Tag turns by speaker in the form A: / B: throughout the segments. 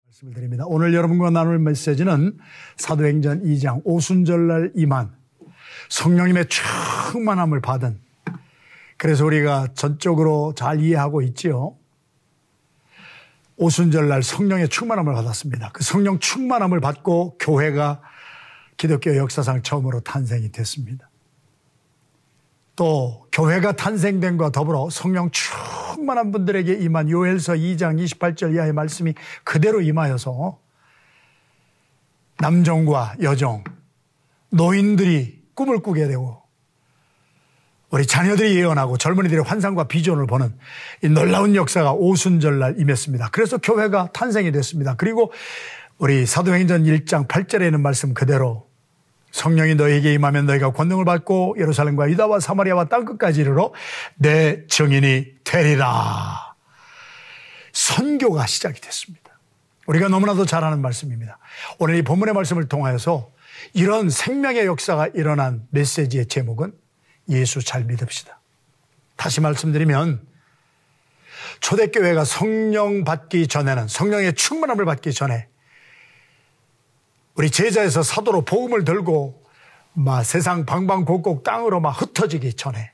A: 말씀을 드립니다. 오늘 여러분과 나눌 메시지는 사도행전 2장 오순절날 임한 성령님의 충만함을 받은, 그래서 우리가 전적으로 잘 이해하고 있지요. 오순절날 성령의 충만함을 받았습니다. 그 성령 충만함을 받고 교회가 기독교 역사상 처음으로 탄생이 됐습니다. 또 교회가 탄생된 것과 더불어 성령 충만한 분들에게 임한 요엘서 2장 28절 이하의 말씀이 그대로 임하여서 남종과 여종, 노인들이 꿈을 꾸게 되고 우리 자녀들이 예언하고 젊은이들의 환상과 비전을 보는 이 놀라운 역사가 오순절날 임했습니다. 그래서 교회가 탄생이 됐습니다. 그리고 우리 사도행전 1장 8절에 있는 말씀 그대로 성령이 너에게 임하면 너희가 권능을 받고 예루살렘과 유다와 사마리아와 땅끝까지 이르러 내 증인이 되리라. 선교가 시작이 됐습니다. 우리가 너무나도 잘 아는 말씀입니다. 오늘 이 본문의 말씀을 통하여서 이런 생명의 역사가 일어난 메시지의 제목은 예수 잘 믿읍시다. 다시 말씀드리면 초대교회가 성령 받기 전에는, 성령의 충만함을 받기 전에 우리 제자에서 사도로 복음을 들고 막 세상 방방곡곡 땅으로 막 흩어지기 전에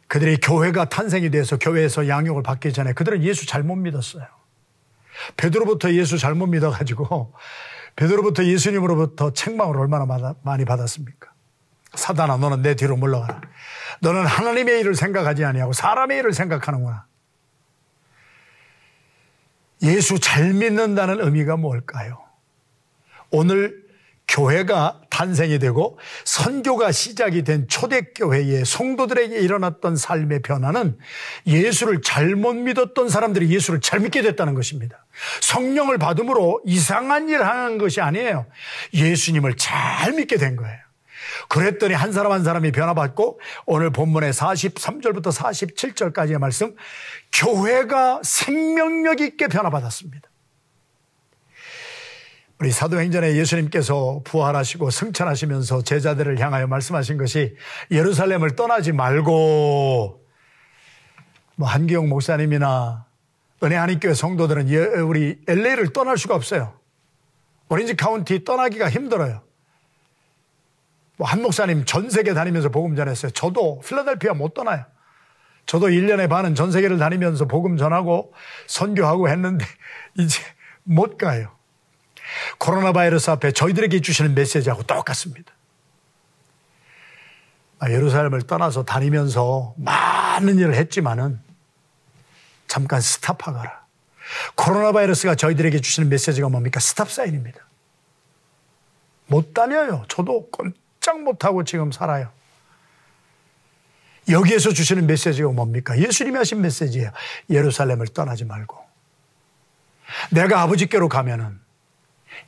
A: 그들이 교회가 탄생이 돼서 교회에서 양육을 받기 전에 그들은 예수 잘못 믿었어요. 베드로부터 예수 잘못 믿어가지고 베드로부터 예수님으로부터 책망을 얼마나 많이 받았습니까? 사단아, 너는 내 뒤로 물러가라. 너는 하나님의 일을 생각하지 아니하고 사람의 일을 생각하는구나. 예수 잘 믿는다는 의미가 뭘까요? 오늘 교회가 탄생이 되고 선교가 시작이 된 초대교회의 성도들에게 일어났던 삶의 변화는 예수를 잘못 믿었던 사람들이 예수를 잘 믿게 됐다는 것입니다. 성령을 받음으로 이상한 일을 하는 것이 아니에요. 예수님을 잘 믿게 된 거예요. 그랬더니 한 사람 한 사람이 변화받고 오늘 본문의 43절부터 47절까지의 말씀, 교회가 생명력 있게 변화받았습니다. 우리 사도행전에 예수님께서 부활하시고 승천하시면서 제자들을 향하여 말씀하신 것이 예루살렘을 떠나지 말고, 한기용 목사님이나 은혜하나님교회 성도들은 우리 LA를 떠날 수가 없어요. 오렌지 카운티 떠나기가 힘들어요. 한 목사님 전 세계 다니면서 복음 전했어요. 저도 필라델피아 못 떠나요. 저도 1년에 반은 전 세계를 다니면서 복음 전하고 선교하고 했는데 이제 못 가요. 코로나 바이러스 앞에 저희들에게 주시는 메시지하고 똑같습니다. 예루살렘을 떠나서 다니면서 많은 일을 했지만은 잠깐 스탑하거라. 코로나 바이러스가 저희들에게 주시는 메시지가 뭡니까? 스탑 사인입니다. 못 다녀요. 저도 꼼짝 못하고 지금 살아요. 여기에서 주시는 메시지가 뭡니까? 예수님이 하신 메시지예요. 예루살렘을 떠나지 말고 내가 아버지께로 가면은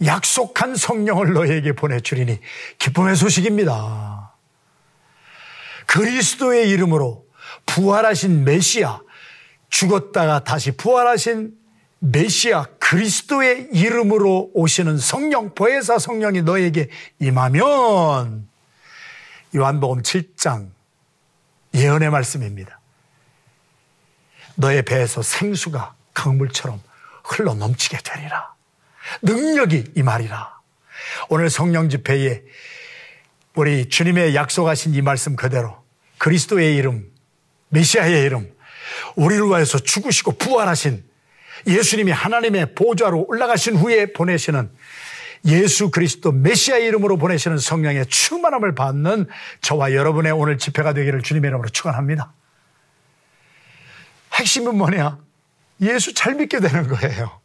A: 약속한 성령을 너에게 보내주리니 기쁨의 소식입니다. 그리스도의 이름으로 부활하신 메시아, 죽었다가 다시 부활하신 메시아 그리스도의 이름으로 오시는 성령, 보혜사 성령이 너에게 임하면, 요한복음 7장 예언의 말씀입니다. 너의 배에서 생수가 강물처럼 흘러 넘치게 되리라. 능력이 임하리라. 오늘 성령 집회에 우리 주님의 약속하신 이 말씀 그대로 그리스도의 이름, 메시아의 이름, 우리를 위해서 죽으시고 부활하신 예수님이 하나님의 보좌로 올라가신 후에 보내시는 예수 그리스도 메시아의 이름으로 보내시는 성령의 충만함을 받는 저와 여러분의 오늘 집회가 되기를 주님의 이름으로 축원합니다. 핵심은 뭐냐? 예수 잘 믿게 되는 거예요.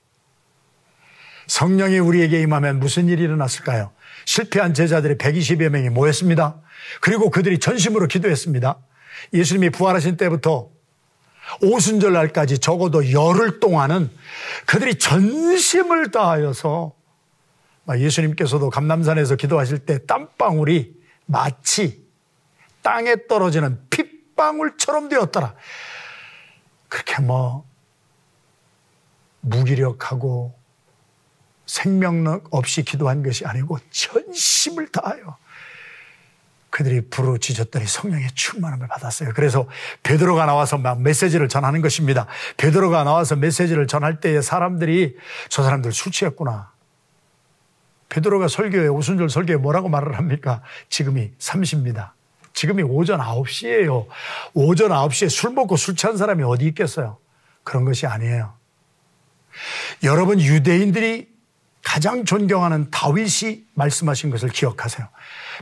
A: 성령이 우리에게 임하면 무슨 일이 일어났을까요? 실패한 제자들이 120여 명이 모였습니다. 그리고 그들이 전심으로 기도했습니다. 예수님이 부활하신 때부터 오순절 날까지 적어도 열흘 동안은 그들이 전심을 다하여서, 예수님께서도 감람산에서 기도하실 때 땀방울이 마치 땅에 떨어지는 핏방울처럼 되었더라. 그렇게 무기력하고 생명력 없이 기도한 것이 아니고 전심을 다하여 그들이 부르짖었더니 성령의 충만함을 받았어요. 그래서 베드로가 나와서 막 메시지를 전하는 것입니다. 베드로가 나와서 메시지를 전할 때에 사람들이 저 사람들 술 취했구나. 베드로가 설교에 오순절 설교에 뭐라고 말을 합니까? 지금이 3시입니다. 지금이 오전 9시예요. 오전 9시에 술 먹고 술 취한 사람이 어디 있겠어요? 그런 것이 아니에요. 여러분, 유대인들이 가장 존경하는 다윗이 말씀하신 것을 기억하세요.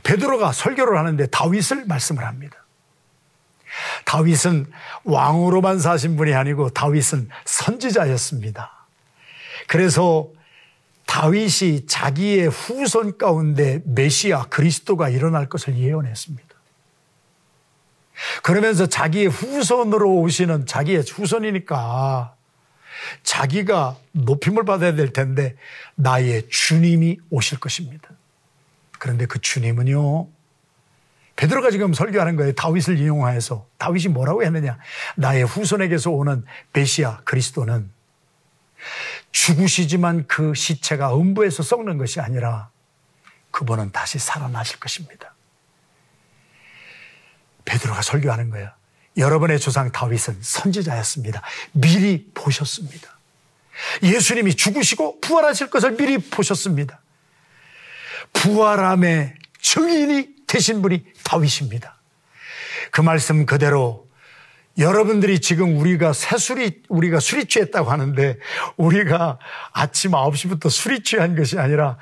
A: 베드로가 설교를 하는데 다윗을 말씀을 합니다. 다윗은 왕으로만 사신 분이 아니고 다윗은 선지자였습니다. 그래서 다윗이 자기의 후손 가운데 메시아 그리스도가 일어날 것을 예언했습니다. 그러면서 자기의 후손으로 오시는, 자기의 후손이니까 자기가 높임을 받아야 될 텐데 나의 주님이 오실 것입니다. 그런데 그 주님은요, 베드로가 지금 설교하는 거예요. 다윗을 인용하여서. 다윗이 뭐라고 했느냐? 나의 후손에게서 오는 메시아 그리스도는 죽으시지만 그 시체가 음부에서 썩는 것이 아니라 그분은 다시 살아나실 것입니다. 베드로가 설교하는 거예요. 여러분의 조상 다윗은 선지자였습니다. 미리 보셨습니다. 예수님이 죽으시고 부활하실 것을 미리 보셨습니다. 부활함의 증인이 되신 분이 다윗입니다. 그 말씀 그대로 여러분들이 지금 우리가 술이 취했다고 하는데 우리가 아침 9시부터 술이 취한 것이 아니라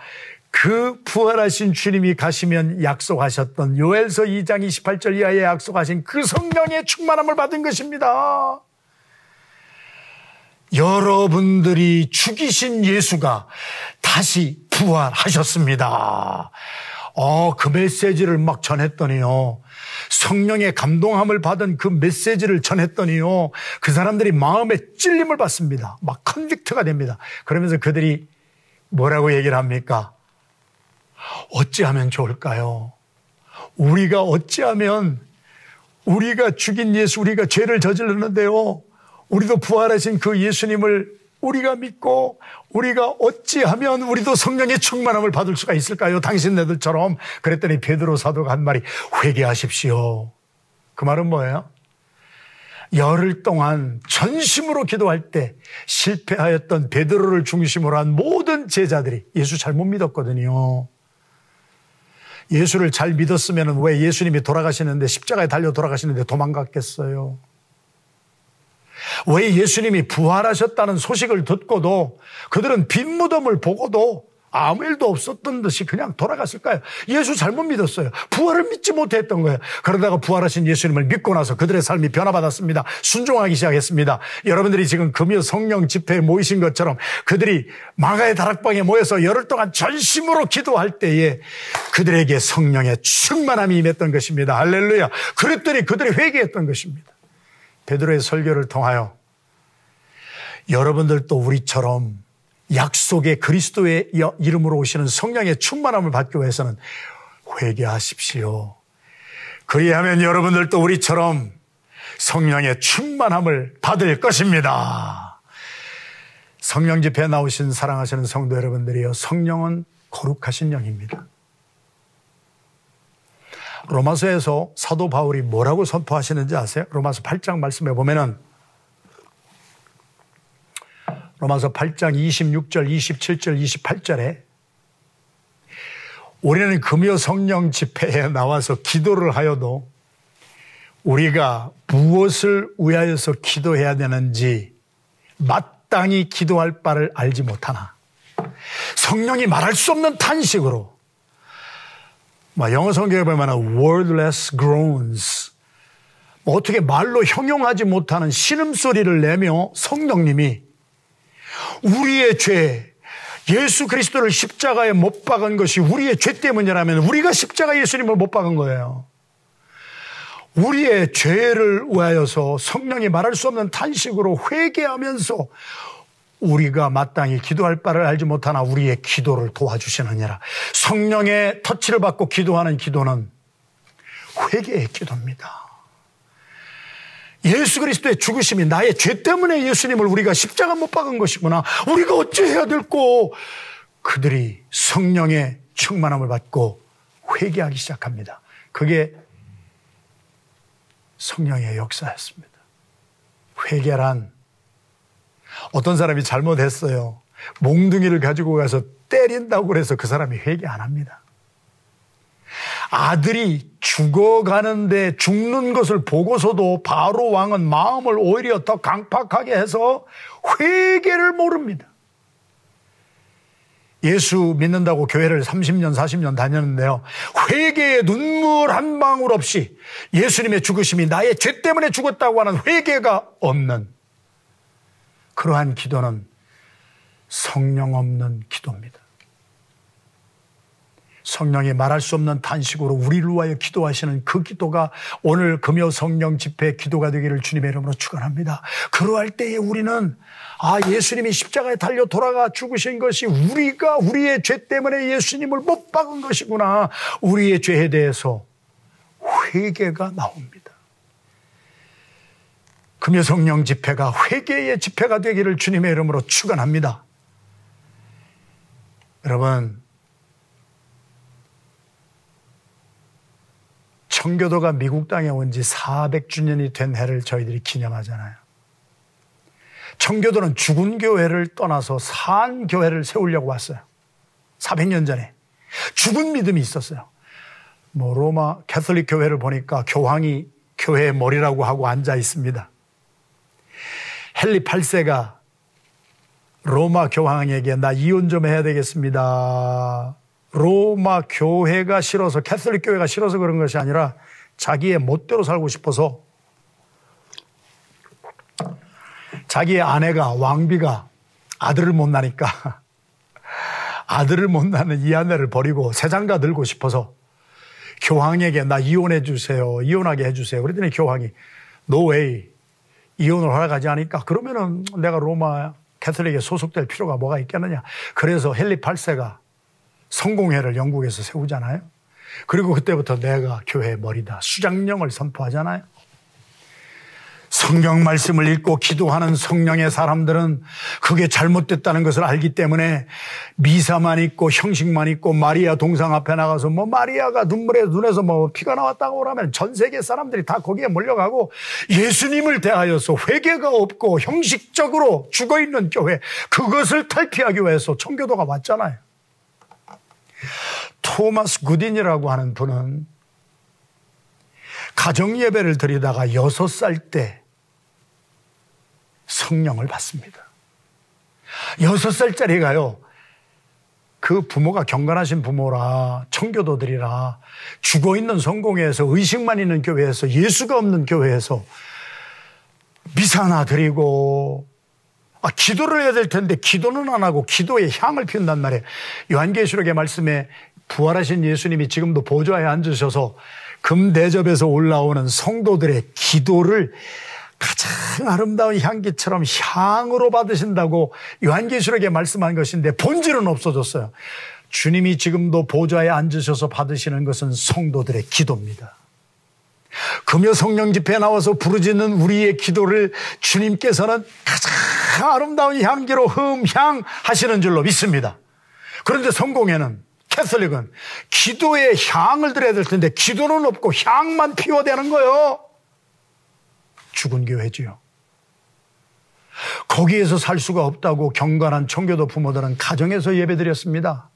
A: 그 부활하신 주님이 가시면 약속하셨던 요엘서 2장 28절 이하에 약속하신 그 성령의 충만함을 받은 것입니다. 여러분들이 죽이신 예수가 다시 부활하셨습니다. 그 메시지를 막 전했더니요, 성령의 감동함을 받은 그 메시지를 전했더니요, 그 사람들이 마음에 찔림을 받습니다. 막 컨빅트가 됩니다. 그러면서 그들이 뭐라고 얘기를 합니까? 어찌하면 좋을까요? 우리가 어찌하면 우리가 죽인 예수, 우리가 죄를 저질렀는데요, 우리도 부활하신 그 예수님을 우리가 믿고 우리가 어찌하면 우리도 성령의 충만함을 받을 수가 있을까요? 당신네들처럼. 그랬더니 베드로 사도가 한 말이 회개하십시오. 그 말은 뭐예요? 열흘 동안 전심으로 기도할 때 실패하였던 베드로를 중심으로 한 모든 제자들이 예수 잘못 믿었거든요. 예수를 잘 믿었으면 왜 예수님이 돌아가시는데, 십자가에 달려 돌아가시는데 도망갔겠어요? 왜 예수님이 부활하셨다는 소식을 듣고도 그들은 빈 무덤을 보고도 아무 일도 없었던 듯이 그냥 돌아갔을까요? 예수 잘못 믿었어요. 부활을 믿지 못했던 거예요. 그러다가 부활하신 예수님을 믿고 나서 그들의 삶이 변화받았습니다. 순종하기 시작했습니다. 여러분들이 지금 금요 성령 집회에 모이신 것처럼 그들이 마가의 다락방에 모여서 열흘 동안 전심으로 기도할 때에 그들에게 성령의 충만함이 임했던 것입니다. 할렐루야. 그랬더니 그들이 회개했던 것입니다. 베드로의 설교를 통하여 여러분들도 우리처럼 약속의 그리스도의 이름으로 오시는 성령의 충만함을 받기 위해서는 회개하십시오. 그리하면 여러분들도 우리처럼 성령의 충만함을 받을 것입니다. 성령 집회에 나오신 사랑하시는 성도 여러분들이요, 성령은 거룩하신 영입니다. 로마서에서 사도 바울이 뭐라고 선포하시는지 아세요? 로마서 8장 말씀에 보면은 로마서 8장 26절, 27절, 28절에 우리는 금요 성령 집회에 나와서 기도를 하여도 우리가 무엇을 위하여서 기도해야 되는지 마땅히 기도할 바를 알지 못하나 성령이 말할 수 없는 탄식으로, 영어 성경에 보면 wordless groans, 어떻게 말로 형용하지 못하는 신음소리를 내며 성령님이 우리의 죄, 예수 그리스도를 십자가에 못 박은 것이 우리의 죄 때문이라면 우리가 십자가 예수님을 못 박은 거예요. 우리의 죄를 위하여서 성령이 말할 수 없는 탄식으로 회개하면서 우리가 마땅히 기도할 바를 알지 못하나 우리의 기도를 도와주시느니라. 성령의 터치를 받고 기도하는 기도는 회개의 기도입니다. 예수 그리스도의 죽으심이 나의 죄 때문에 예수님을 우리가 십자가 못 박은 것이구나. 우리가 어찌해야 될꼬? 그들이 성령의 충만함을 받고 회개하기 시작합니다. 그게 성령의 역사였습니다. 회개란 어떤 사람이 잘못했어요. 몽둥이를 가지고 가서 때린다고 그래서 그 사람이 회개 안 합니다. 아들이 죽어가는데 죽는 것을 보고서도 바로 왕은 마음을 오히려 더 강팍하게 해서 회개를 모릅니다. 예수 믿는다고 교회를 30년, 40년 다녔는데요. 회개의 눈물 한 방울 없이 예수님의 죽으심이 나의 죄 때문에 죽었다고 하는 회개가 없는 그러한 기도는 성령 없는 기도입니다. 성령이 말할 수 없는 탄식으로 우리를 위하여 기도하시는 그 기도가 오늘 금요 성령 집회 기도가 되기를 주님의 이름으로 축원합니다. 그러할 때에 우리는 예수님이 십자가에 달려 돌아가 죽으신 것이 우리가 우리의 죄 때문에 예수님을 못 박은 것이구나. 우리의 죄에 대해서 회개가 나옵니다. 금요 성령 집회가 회개의 집회가 되기를 주님의 이름으로 축원합니다. 여러분, 청교도가 미국 땅에 온 지 400주년이 된 해를 저희들이 기념하잖아요. 청교도는 죽은 교회를 떠나서 산 교회를 세우려고 왔어요. 400년 전에. 죽은 믿음이 있었어요. 로마 캐톨릭 교회를 보니까 교황이 교회의 머리라고 하고 앉아 있습니다. 헨리 8세가 로마 교황에게 나 이혼 좀 해야 되겠습니다. 로마 교회가 싫어서, 캐톨릭 교회가 싫어서 그런 것이 아니라 자기의 멋대로 살고 싶어서 자기의 아내가, 왕비가 아들을 못 낳으니까 아들을 못 낳는 이 아내를 버리고 새장가 들고 싶어서 교황에게 나 이혼해 주세요. 이혼하게 해 주세요. 그랬더니 교황이 No way. 이혼을 허락하지 않으니까 그러면은 내가 로마 캐톨릭에 소속될 필요가 뭐가 있겠느냐. 그래서 헨리 8세가 성공회를 영국에서 세우잖아요. 그리고 그때부터 내가 교회의 머리다. 수장령을 선포하잖아요. 성경 말씀을 읽고 기도하는 성령의 사람들은 그게 잘못됐다는 것을 알기 때문에 미사만 있고 형식만 있고 마리아 동상 앞에 나가서 마리아가 눈에서 피가 나왔다고 그러면 전 세계 사람들이 다 거기에 몰려가고 예수님을 대하여서 회개가 없고 형식적으로 죽어있는 교회, 그것을 탈피하기 위해서 청교도가 왔잖아요. 토마스 구딘이라고 하는 분은 가정예배를 드리다가 6살 때 성령을 받습니다. 6살짜리가요, 그 부모가 경건하신 부모라, 청교도들이라, 죽어있는 성공회에서, 의식만 있는 교회에서, 예수가 없는 교회에서 미사나 드리고 기도를 해야 될 텐데 기도는 안 하고 기도의 향을 피운단 말이에요. 요한계시록의 말씀에 부활하신 예수님이 지금도 보좌에 앉으셔서 금대접에서 올라오는 성도들의 기도를 가장 아름다운 향기처럼 향으로 받으신다고 요한계시록에 말씀한 것인데 본질은 없어졌어요. 주님이 지금도 보좌에 앉으셔서 받으시는 것은 성도들의 기도입니다. 금요 성령 집회에 나와서 부르짖는 우리의 기도를 주님께서는 가장 아름다운 향기로 흠향하시는 줄로 믿습니다. 그런데 성공회는, 캐톨릭은 기도에 향을 드려야 될 텐데 기도는 없고 향만 피워대는 거예요. 죽은 교회지요. 거기에서 살 수가 없다고 경건한 청교도 부모들은 가정에서 예배드렸습니다.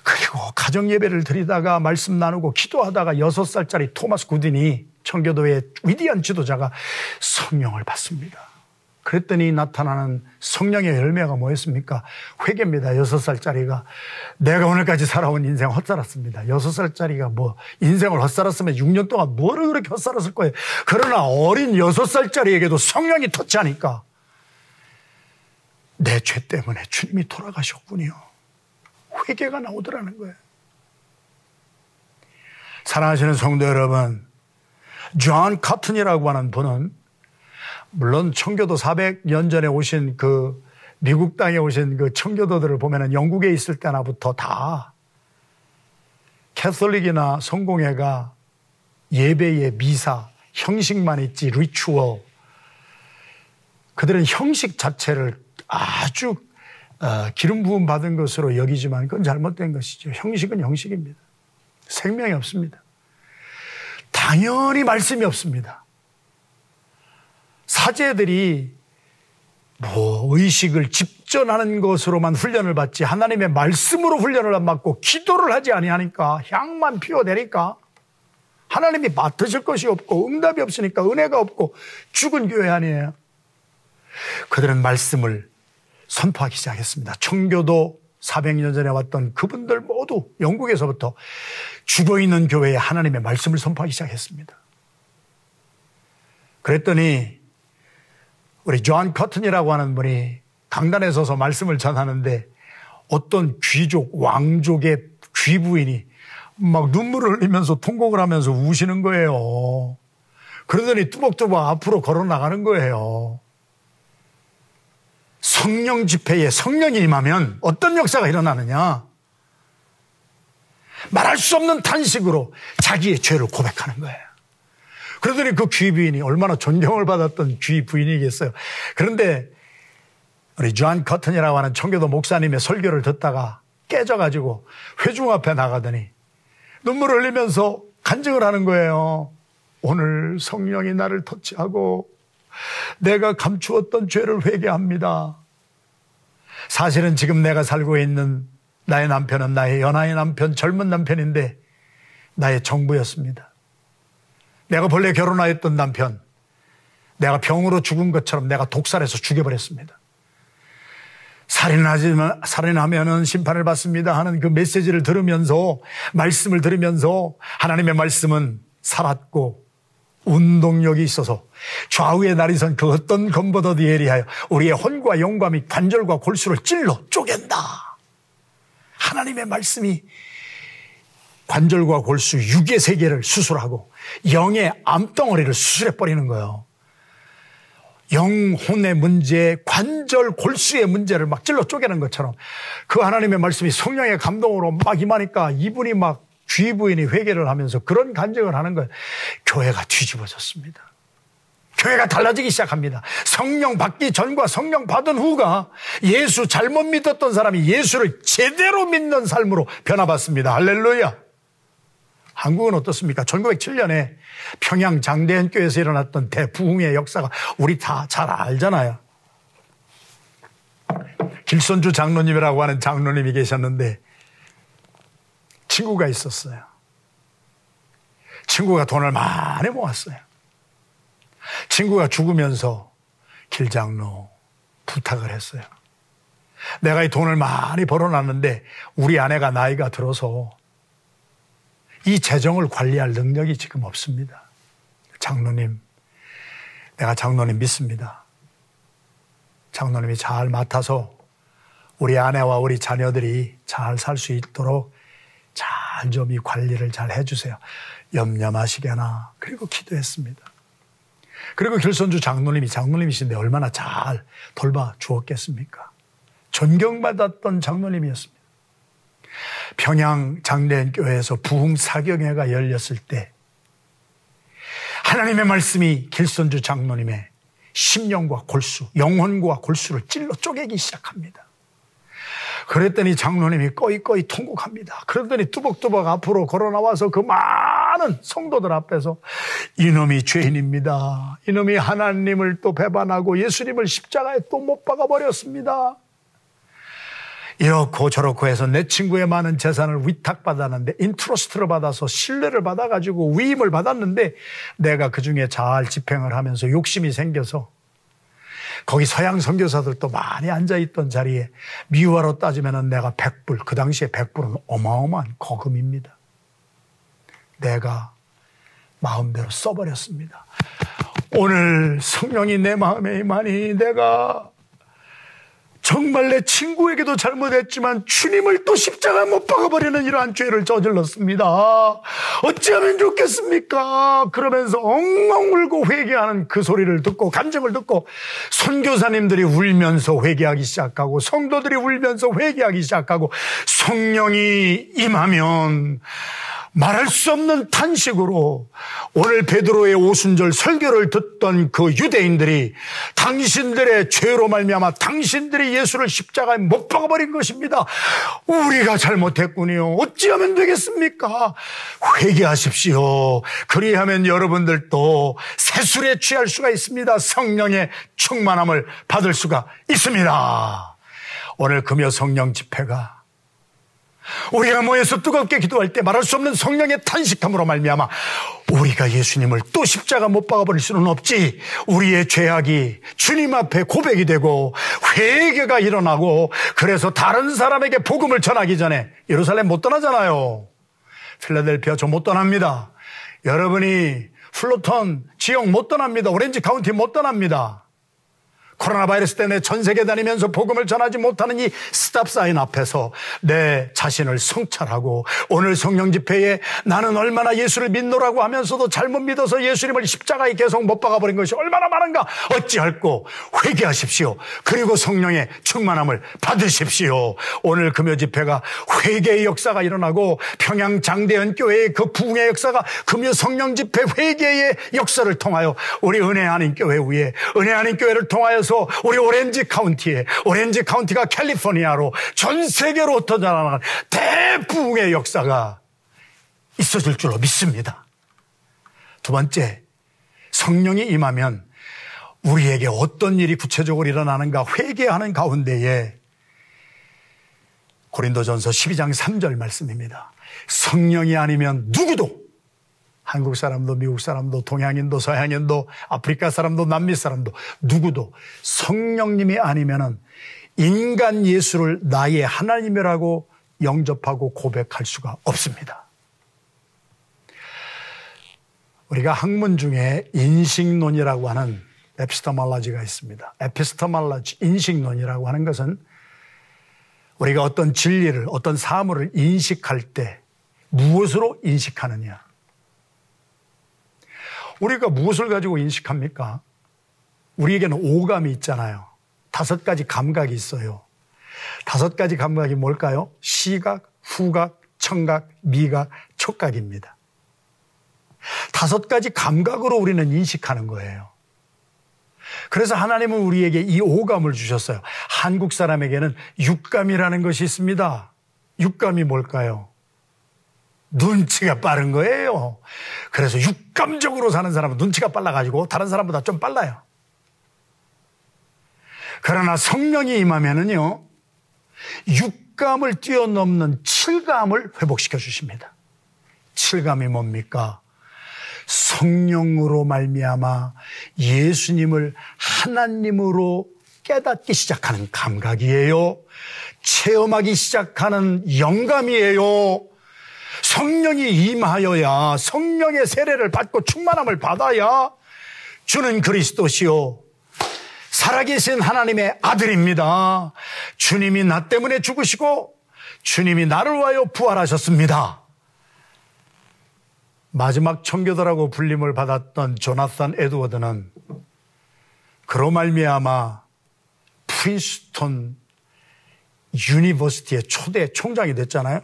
A: 그리고 가정 예배를 드리다가 말씀 나누고 기도하다가 6살짜리 토마스 구딘이, 청교도의 위대한 지도자가 성령을 받습니다. 그랬더니 나타나는 성령의 열매가 뭐였습니까? 회개입니다. 6살짜리가 내가 오늘까지 살아온 인생 헛살았습니다. 6살짜리가 인생을 헛살았으면 6년 동안 뭐를 그렇게 헛살았을 거예요. 그러나 어린 6살짜리에게도 성령이 터치하니까 내 죄 때문에 주님이 돌아가셨군요. 회개가 나오더라는 거예요. 사랑하시는 성도 여러분, 존 커튼이라고 하는 분은 물론 청교도 400년 전에 오신 그 미국 땅에 오신 그 청교도들을 보면은 영국에 있을 때나부터 다 캐톨릭이나 성공회가 예배의 미사, 형식만 있지 리추얼, 그들은 형식 자체를 아주 기름 부음 받은 것으로 여기지만 그건 잘못된 것이죠. 형식은 형식입니다. 생명이 없습니다. 당연히 말씀이 없습니다. 사제들이 의식을 집전하는 것으로만 훈련을 받지 하나님의 말씀으로 훈련을 안 받고 기도를 하지 아니하니까 향만 피워내니까 하나님이 맡으실 것이 없고 응답이 없으니까 은혜가 없고 죽은 교회 아니에요. 그들은 말씀을 선포하기 시작했습니다. 청교도 400년 전에 왔던 그분들 모두 영국에서부터 죽어있는 교회에 하나님의 말씀을 선포하기 시작했습니다. 그랬더니 우리 존 커튼이라고 하는 분이 강단에 서서 말씀을 전하는데 어떤 귀족, 왕족의 귀부인이 막 눈물을 흘리면서 통곡을 하면서 우시는 거예요. 그러더니 뚜벅뚜벅 앞으로 걸어 나가는 거예요. 성령 집회에 성령이 임하면 어떤 역사가 일어나느냐? 말할 수 없는 탄식으로 자기의 죄를 고백하는 거예요. 그러더니 그 귀부인이 얼마나 존경을 받았던 귀부인이겠어요. 그런데 우리 존 커튼이라고 하는 청교도 목사님의 설교를 듣다가 깨져가지고 회중 앞에 나가더니 눈물을 흘리면서 간증을 하는 거예요. 오늘 성령이 나를 터치하고 내가 감추었던 죄를 회개합니다. 사실은 지금 내가 살고 있는 나의 남편은 나의 연하의 남편, 젊은 남편인데 나의 정부였습니다. 내가 본래 결혼하였던 남편, 내가 병으로 죽은 것처럼 내가 독살해서 죽여버렸습니다. 살인하면은 심판을 받습니다 하는 그 메시지를 들으면서, 말씀을 들으면서 하나님의 말씀은 살았고 운동력이 있어서 좌우에 날이 선 그 어떤 검보다도 예리하여 우리의 혼과 영과 및 관절과 골수를 찔러 쪼갠다. 하나님의 말씀이 관절과 골수, 육의 세계를 수술하고 영의 암덩어리를 수술해버리는 거예요. 영혼의 문제, 관절, 골수의 문제를 막 찔러 쪼개는 것처럼 그 하나님의 말씀이 성령의 감동으로 막 임하니까 이분이 막 귀부인이 회개를 하면서 그런 간증을 하는 거예요. 교회가 뒤집어졌습니다. 교회가 달라지기 시작합니다. 성령 받기 전과 성령 받은 후가 예수 잘못 믿었던 사람이 예수를 제대로 믿는 삶으로 변화받습니다. 할렐루야. 한국은 어떻습니까? 1907년에 평양 장대현교회에서 일어났던 대부흥의 역사가 우리 다 잘 알잖아요. 길손주 장로님이라고 하는 장로님이 계셨는데 친구가 있었어요. 친구가 돈을 많이 모았어요. 친구가 죽으면서 길장로 부탁을 했어요. 내가 이 돈을 많이 벌어놨는데 우리 아내가 나이가 들어서 이 재정을 관리할 능력이 지금 없습니다. 장로님, 내가 장로님 믿습니다. 장로님이 잘 맡아서 우리 아내와 우리 자녀들이 잘 살 수 있도록 잘 좀 이 관리를 잘 해주세요. 염려마시게나. 그리고 기도했습니다. 그리고 길손주 장로님이 장로님이신데 얼마나 잘 돌봐 주었겠습니까? 존경받았던 장로님이었습니다. 평양 장대현교회에서 부흥 사경회가 열렸을 때 하나님의 말씀이 길손주 장로님의 심령과 골수, 영혼과 골수를 찔러 쪼개기 시작합니다. 그랬더니 장로님이 꺼이꺼이 통곡합니다. 그러더니 뚜벅뚜벅 앞으로 걸어 나와서 그 많은 성도들 앞에서 이놈이 죄인입니다. 이놈이 하나님을 또 배반하고 예수님을 십자가에 또 못 박아 버렸습니다. 이렇고 저렇고 해서 내 친구의 많은 재산을 위탁받았는데 인트러스트를 받아서 신뢰를 받아가지고 위임을 받았는데 내가 그중에 잘 집행을 하면서 욕심이 생겨서 거기 서양 선교사들도 많이 앉아있던 자리에 미화로 따지면 내가 100불, 그 당시에 100불은 어마어마한 거금입니다. 내가 마음대로 써버렸습니다. 오늘 성령이 내 마음에 임하니 내가 정말 내 친구에게도 잘못했지만 주님을 또 십자가에 못 박아버리는 이러한 죄를 저질렀습니다. 어찌하면 좋겠습니까? 그러면서 엉엉 울고 회개하는 그 소리를 듣고 간증을 듣고 선교사님들이 울면서 회개하기 시작하고 성도들이 울면서 회개하기 시작하고 성령이 임하면 말할 수 없는 탄식으로 오늘 베드로의 오순절 설교를 듣던 그 유대인들이 당신들의 죄로 말미암아 당신들이 예수를 십자가에 못 박아버린 것입니다. 우리가 잘못했군요. 어찌하면 되겠습니까? 회개하십시오. 그리하면 여러분들도 세술에 취할 수가 있습니다. 성령의 충만함을 받을 수가 있습니다. 오늘 금요 성령 집회가 우리가 모여서 뜨겁게 기도할 때 말할 수 없는 성령의 탄식함으로 말미암아 우리가 예수님을 또 십자가 못 박아버릴 수는 없지. 우리의 죄악이 주님 앞에 고백이 되고 회개가 일어나고 그래서 다른 사람에게 복음을 전하기 전에 예루살렘 못 떠나잖아요. 필라델피아 저 못 떠납니다. 여러분이 플로턴 지역 못 떠납니다. 오렌지 카운티 못 떠납니다. 코로나 바이러스 때문에 전 세계 다니면서 복음을 전하지 못하는 이 스탑사인 앞에서 내 자신을 성찰하고 오늘 성령 집회에 나는 얼마나 예수를 믿노라고 하면서도 잘못 믿어서 예수님을 십자가에 계속 못 박아버린 것이 얼마나 많은가 어찌할꼬 회개하십시오. 그리고 성령의 충만함을 받으십시오. 오늘 금요 집회가 회개의 역사가 일어나고 평양 장대현 교회의 그 부흥의 역사가 금요 성령 집회 회개의 역사를 통하여 우리 은혜 아닌 교회 위에 은혜 아닌 교회를 통하여서 우리 오렌지 카운티가 캘리포니아로 전 세계로 흩어져나가는 대부흥의 역사가 있어질 줄로 믿습니다. 두 번째, 성령이 임하면 우리에게 어떤 일이 구체적으로 일어나는가 회개하는 가운데에 고린도전서 12장 3절 말씀입니다. 성령이 아니면 누구도 한국 사람도 미국 사람도 동양인도 서양인도 아프리카 사람도 남미 사람도 누구도 성령님이 아니면은 인간 예수를 나의 하나님이라고 영접하고 고백할 수가 없습니다. 우리가 학문 중에 인식론이라고 하는 에피스테몰로지가 있습니다. 에피스테몰로지, 인식론이라고 하는 것은 우리가 어떤 진리를, 어떤 사물을 인식할 때 무엇으로 인식하느냐. 우리가 무엇을 가지고 인식합니까? 우리에게는 오감이 있잖아요. 5가지 감각이 있어요. 5가지 감각이 뭘까요? 시각, 후각, 청각, 미각, 촉각입니다. 5가지 감각으로 우리는 인식하는 거예요. 그래서 하나님은 우리에게 이 오감을 주셨어요. 한국 사람에게는 육감이라는 것이 있습니다. 육감이 뭘까요? 눈치가 빠른 거예요. 그래서 육감적으로 사는 사람은 눈치가 빨라가지고 다른 사람보다 좀 빨라요. 그러나 성령이 임하면은요, 육감을 뛰어넘는 칠감을 회복시켜 주십니다. 칠감이 뭡니까? 성령으로 말미암아 예수님을 하나님으로 깨닫기 시작하는 감각이에요. 체험하기 시작하는 영감이에요. 성령이 임하여야, 성령의 세례를 받고 충만함을 받아야 주는 그리스도시요 살아계신 하나님의 아들입니다. 주님이 나 때문에 죽으시고 주님이 나를 위하여 부활하셨습니다. 마지막 청교도라고 불림을 받았던 조나산 에드워드는 그로 말미암아 프린스턴 유니버시티의 초대 총장이 됐잖아요.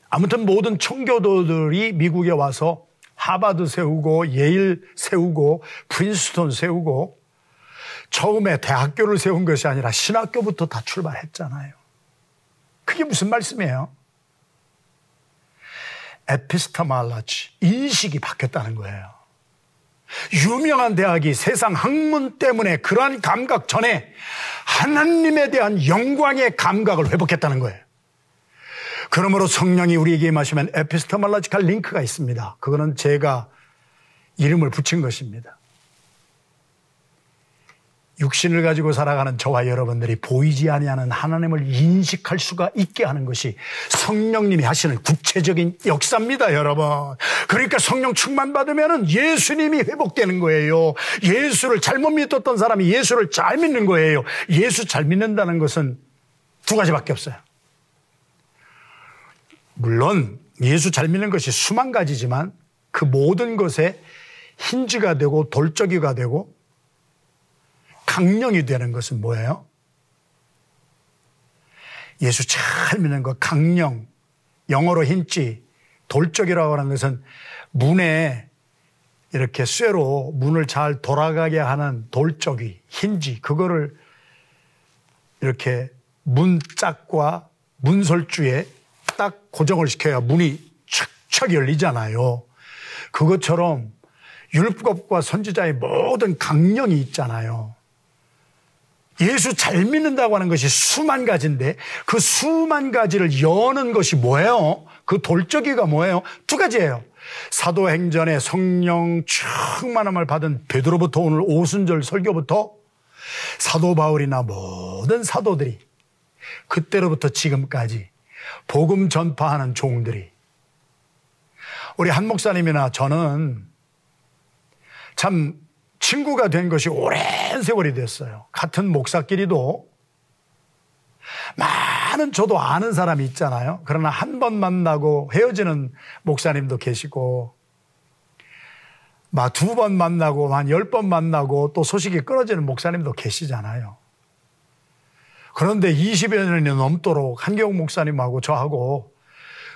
A: 아무튼 모든 청교도들이 미국에 와서 하버드 세우고 예일 세우고 프린스턴 세우고 처음에 대학교를 세운 것이 아니라 신학교부터 다 출발했잖아요. 그게 무슨 말씀이에요? 에피스테몰로지, 인식이 바뀌었다는 거예요. 유명한 대학이 세상 학문 때문에 그러한 감각 전에 하나님에 대한 영광의 감각을 회복했다는 거예요. 그러므로 성령이 우리에게 임하시면 에피스테몰로지컬 링크가 있습니다. 그거는 제가 이름을 붙인 것입니다. 육신을 가지고 살아가는 저와 여러분들이 보이지 아니하는 하나님을 인식할 수가 있게 하는 것이 성령님이 하시는 구체적인 역사입니다, 여러분. 그러니까 성령 충만 받으면 예수님이 회복되는 거예요. 예수를 잘못 믿었던 사람이 예수를 잘 믿는 거예요. 예수 잘 믿는다는 것은 2가지밖에 없어요. 물론 예수 잘 믿는 것이 수만 가지지만 그 모든 것에 힌지가 되고 돌적이가 되고 강령이 되는 것은 뭐예요? 예수 잘 믿는 것, 강령, 영어로 힌지, 돌적이라고 하는 것은 문에 이렇게 쇠로 문을 잘 돌아가게 하는 돌적이, 힌지, 그거를 이렇게 문짝과 문설주에 딱 고정을 시켜야 문이 촥촥 열리잖아요. 그것처럼 율법과 선지자의 모든 강령이 있잖아요. 예수 잘 믿는다고 하는 것이 수만 가지인데 그 수만 가지를 여는 것이 뭐예요? 그 돌적이가 뭐예요? 두 가지예요. 사도행전에 성령 충만함을 받은 베드로부터 오늘 오순절 설교부터 사도 바울이나 모든 사도들이 그때로부터 지금까지 복음 전파하는 종들이, 우리 한 목사님이나 저는 참 친구가 된 것이 오랜 세월이 됐어요. 같은 목사끼리도 많은 저도 아는 사람이 있잖아요. 그러나 한 번 만나고 헤어지는 목사님도 계시고, 막 2번 만나고 한 10번 만나고 또 소식이 끊어지는 목사님도 계시잖아요. 그런데 20여 년이 넘도록 한경 목사님하고 저하고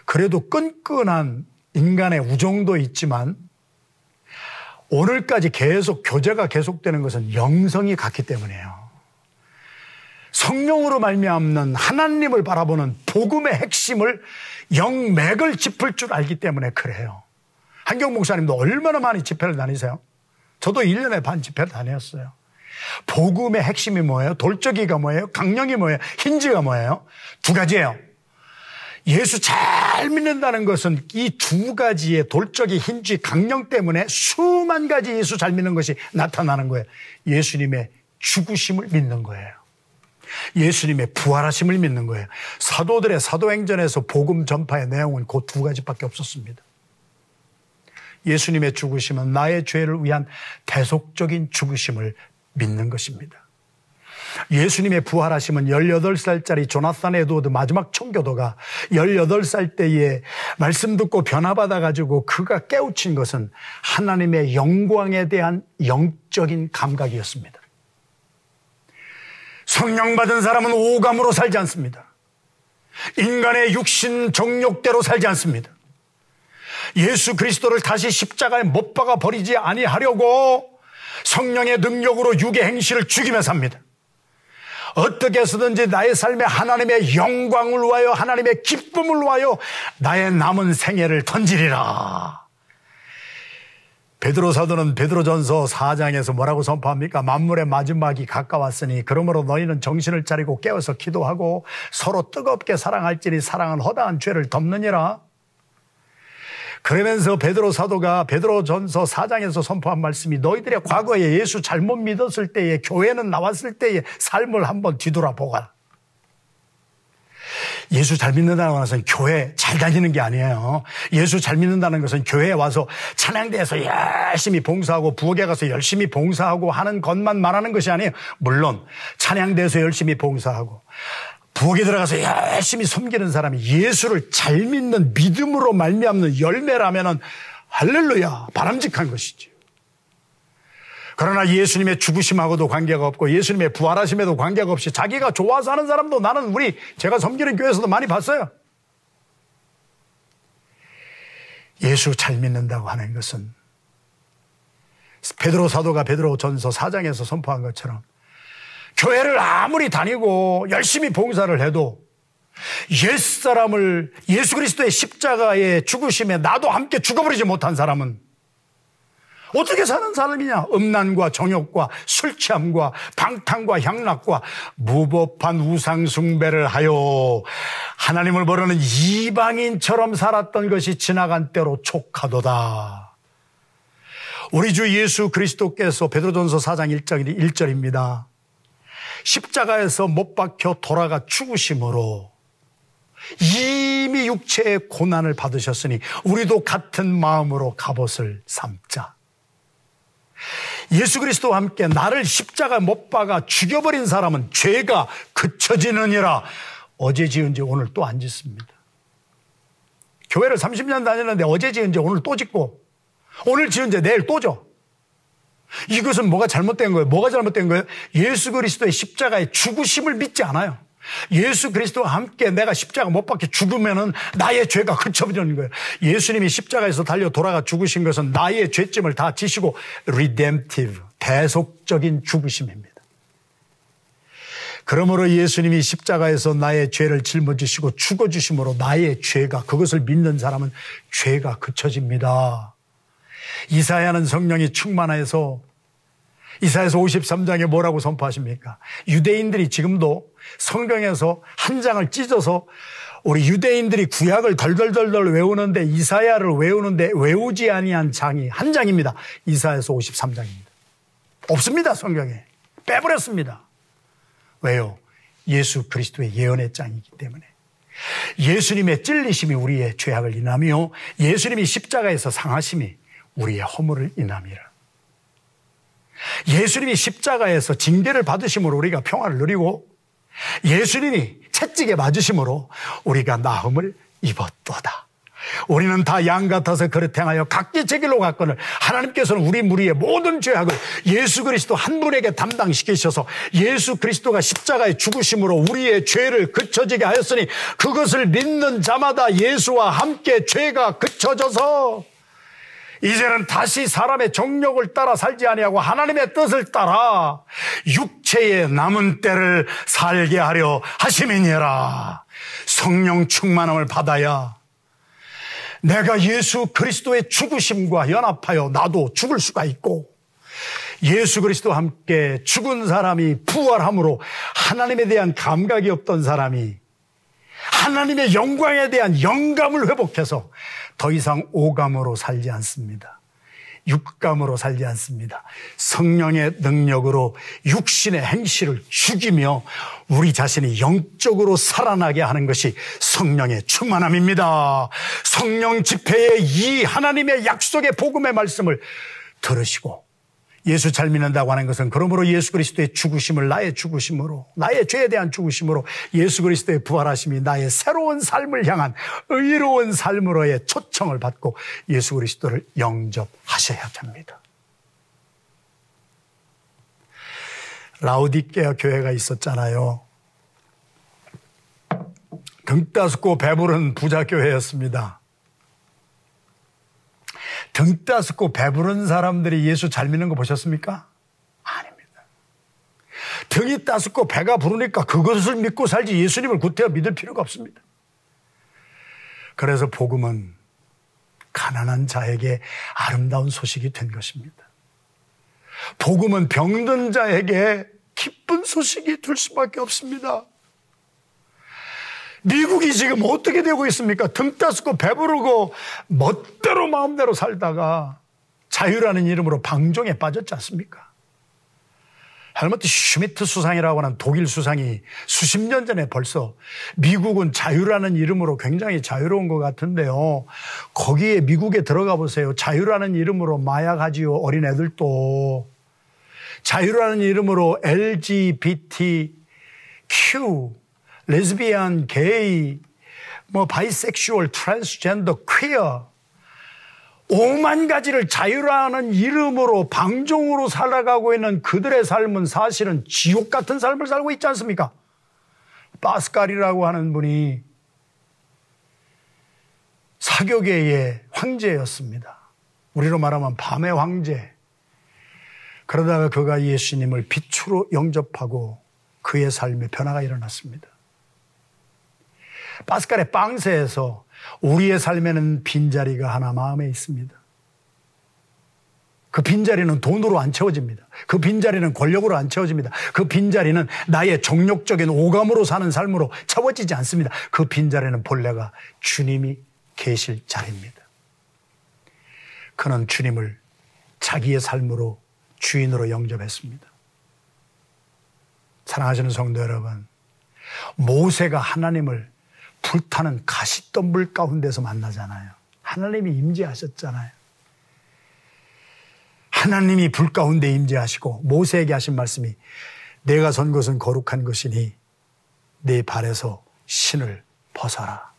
A: 그래도 끈끈한 인간의 우정도 있지만 오늘까지 계속 교제가 계속되는 것은 영성이 같기 때문이에요. 성령으로 말미암는 하나님을 바라보는 복음의 핵심을 영맥을 짚을 줄 알기 때문에 그래요. 한경 목사님도 얼마나 많이 집회를 다니세요? 저도 1년에 반 집회를 다녔어요. 복음의 핵심이 뭐예요? 돌적이가 뭐예요? 강령이 뭐예요? 힌지가 뭐예요? 두 가지예요. 예수 잘 믿는다는 것은 이 두 가지의 돌적이, 힌지, 강령 때문에 수만 가지 예수 잘 믿는 것이 나타나는 거예요. 예수님의 죽으심을 믿는 거예요. 예수님의 부활하심을 믿는 거예요. 사도들의 사도행전에서 복음 전파의 내용은 그 두 가지밖에 없었습니다. 예수님의 죽으심은 나의 죄를 위한 대속적인 죽으심을 믿는 것입니다. 예수님의 부활하심은 18살짜리 조나산 에드워드 마지막 청교도가 18살 때에 말씀 듣고 변화받아가지고 그가 깨우친 것은 하나님의 영광에 대한 영적인 감각이었습니다. 성령 받은 사람은 오감으로 살지 않습니다. 인간의 육신 정욕대로 살지 않습니다. 예수 그리스도를 다시 십자가에 못 박아 버리지 아니하려고 성령의 능력으로 육의 행실을 죽이며 삽니다. 어떻게 해서든지 나의 삶에 하나님의 영광을 위하여, 하나님의 기쁨을 위하여 나의 남은 생애를 던지리라. 베드로 사도는 베드로전서 4장에서 뭐라고 선포합니까? 만물의 마지막이 가까웠으니 그러므로 너희는 정신을 차리고 깨어서 기도하고 서로 뜨겁게 사랑할지니 사랑은 허다한 죄를 덮느니라. 그러면서 베드로 사도가 베드로전서 4장에서 선포한 말씀이 너희들의 과거에 예수 잘못 믿었을 때에, 교회는 나왔을 때의 삶을 한번 뒤돌아보거라. 예수 잘 믿는다는 것은 교회 잘 다니는 게 아니에요. 예수 잘 믿는다는 것은 교회에 와서 찬양대에서 열심히 봉사하고 부엌에 가서 열심히 봉사하고 하는 것만 말하는 것이 아니에요. 물론 찬양대에서 열심히 봉사하고 부엌에 들어가서 열심히 섬기는 사람이 예수를 잘 믿는 믿음으로 말미암는 열매라면은 할렐루야, 바람직한 것이지. 그러나 예수님의 죽으심하고도 관계가 없고 예수님의 부활하심에도 관계가 없이 자기가 좋아서 하는 사람도 나는 제가 섬기는 교회에서도 많이 봤어요. 예수 잘 믿는다고 하는 것은 베드로 사도가 베드로전서 4장에서 선포한 것처럼 교회를 아무리 다니고 열심히 봉사를 해도 옛사람을 예수 그리스도의 십자가의 죽으심에 나도 함께 죽어버리지 못한 사람은 어떻게 사는 사람이냐? 음란과 정욕과 술 취함과 방탕과 향락과 무법한 우상 숭배를 하여 하나님을 모르는 이방인처럼 살았던 것이 지나간 때로 촉하도다. 우리 주 예수 그리스도께서 베드로전서 4장 1절입니다. 십자가에서 못 박혀 돌아가 죽으심으로 이미 육체의 고난을 받으셨으니 우리도 같은 마음으로 갑옷을 삼자. 예수 그리스도와 함께 나를 십자가에 못 박아 죽여버린 사람은 죄가 그쳐지느니라. 어제 지은 죄 오늘 또 안 짓습니다. 교회를 30년 다녔는데 어제 지은 죄 오늘 또 짓고 오늘 지은 죄 내일 또 져. 이것은 뭐가 잘못된 거예요? 뭐가 잘못된 거예요? 예수 그리스도의 십자가의 죽으심을 믿지 않아요. 예수 그리스도와 함께 내가 십자가 못 박혀 죽으면은 나의 죄가 그쳐지는 거예요. 예수님이 십자가에서 달려 돌아가 죽으신 것은 나의 죄짐을 다 지시고 redemptive, 대속적인 죽으심입니다. 그러므로 예수님이 십자가에서 나의 죄를 짊어지시고 죽어주심으로 나의 죄가, 그것을 믿는 사람은 죄가 그쳐집니다. 이사야는 성령이 충만해서 이사야서 53장에 뭐라고 선포하십니까? 유대인들이 지금도 성경에서 한 장을 찢어서 우리 유대인들이 구약을 덜덜덜덜 외우는데 이사야를 외우는데 외우지 아니한 장이 한 장입니다. 이사야서 53장입니다. 없습니다. 성경에. 빼버렸습니다. 왜요? 예수 그리스도의 예언의 장이기 때문에. 예수님의 찔리심이 우리의 죄악을 인하며 예수님이 십자가에서 상하심이 우리의 허물을 인함이라. 예수님이 십자가에서 징계를 받으심으로 우리가 평화를 누리고 예수님이 채찍에 맞으심으로 우리가 나음을 입었도다. 우리는 다 양 같아서 그릇 행하여 각기 제 길로 갔거늘 하나님께서는 우리 무리의 모든 죄악을 예수 그리스도 한 분에게 담당시키셔서 예수 그리스도가 십자가에 죽으심으로 우리의 죄를 그쳐지게 하였으니 그것을 믿는 자마다 예수와 함께 죄가 그쳐져서 이제는 다시 사람의 정욕을 따라 살지 아니하고 하나님의 뜻을 따라 육체의 남은 때를 살게 하려 하심이니라. 성령 충만함을 받아야 내가 예수 그리스도의 죽으심과 연합하여 나도 죽을 수가 있고 예수 그리스도와 함께 죽은 사람이 부활함으로 하나님에 대한 감각이 없던 사람이 하나님의 영광에 대한 영감을 회복해서 더 이상 오감으로 살지 않습니다. 육감으로 살지 않습니다. 성령의 능력으로 육신의 행실을 죽이며 우리 자신이 영적으로 살아나게 하는 것이 성령의 충만함입니다. 성령 집회의 이 하나님의 약속의 복음의 말씀을 들으시고 예수 잘 믿는다고 하는 것은 그러므로 예수 그리스도의 죽으심을 나의 죽으심으로 나의 죄에 대한 죽으심으로 예수 그리스도의 부활하심이 나의 새로운 삶을 향한 의로운 삶으로의 초청을 받고 예수 그리스도를 영접하셔야 합니다. 라오디게아 교회가 있었잖아요. 등 따숩고 배부른 부자 교회였습니다. 등 따숩고 배부른 사람들이 예수 잘 믿는 거 보셨습니까? 아닙니다. 등이 따숩고 배가 부르니까 그것을 믿고 살지 예수님을 구태여 믿을 필요가 없습니다. 그래서 복음은 가난한 자에게 아름다운 소식이 된 것입니다. 복음은 병든 자에게 기쁜 소식이 될 수밖에 없습니다. 미국이 지금 어떻게 되고 있습니까? 등 따숩고 배부르고 멋대로 마음대로 살다가 자유라는 이름으로 방종에 빠졌지 않습니까? 헬무트 슈미트 수상이라고 하는 독일 수상이 수십 년 전에 벌써 미국은 자유라는 이름으로 굉장히 자유로운 것 같은데요. 거기에 미국에 들어가 보세요. 자유라는 이름으로 마약하지요. 어린애들도. 자유라는 이름으로 LGBTQ 레즈비안, 게이, 바이섹슈얼, 트랜스젠더, 퀴어 5만 가지를 자유라는 이름으로 방종으로 살아가고 있는 그들의 삶은 사실은 지옥 같은 삶을 살고 있지 않습니까? 파스칼이라고 하는 분이 사교계의 황제였습니다. 우리로 말하면 밤의 황제. 그러다가 그가 예수님을 빛으로 영접하고 그의 삶에 변화가 일어났습니다. 파스칼의 빵세에서 우리의 삶에는 빈자리가 하나 마음에 있습니다. 그 빈자리는 돈으로 안 채워집니다. 그 빈자리는 권력으로 안 채워집니다. 그 빈자리는 나의 정욕적인 오감으로 사는 삶으로 채워지지 않습니다. 그 빈자리는 본래가 주님이 계실 자리입니다. 그는 주님을 자기의 삶으로 주인으로 영접했습니다. 사랑하시는 성도 여러분, 모세가 하나님을 불타는 가시덤불 가운데서 만나잖아요. 하나님이 임재하셨잖아요. 하나님이 불 가운데 임재하시고 모세에게 하신 말씀이 내가 선 것은 거룩한 것이니 내 발에서 신을 벗어라.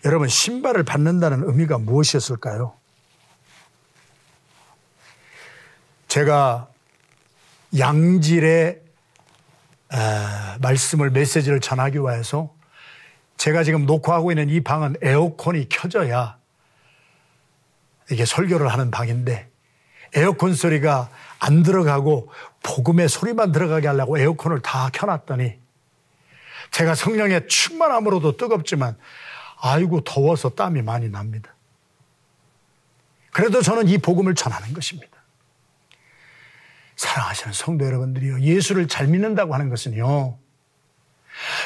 A: 여러분, 신발을 받는다는 의미가 무엇이었을까요? 제가 양질의 말씀을 메시지를 전하기 위해서 제가 지금 녹화하고 있는 이 방은 에어컨이 켜져야 이게 설교를 하는 방인데 에어컨 소리가 안 들어가고 복음의 소리만 들어가게 하려고 에어컨을 다 켜놨더니 제가 성령의 충만함으로도 뜨겁지만 아이고 더워서 땀이 많이 납니다. 그래도 저는 이 복음을 전하는 것입니다. 사랑하시는 성도 여러분들이요, 예수를 잘 믿는다고 하는 것은요,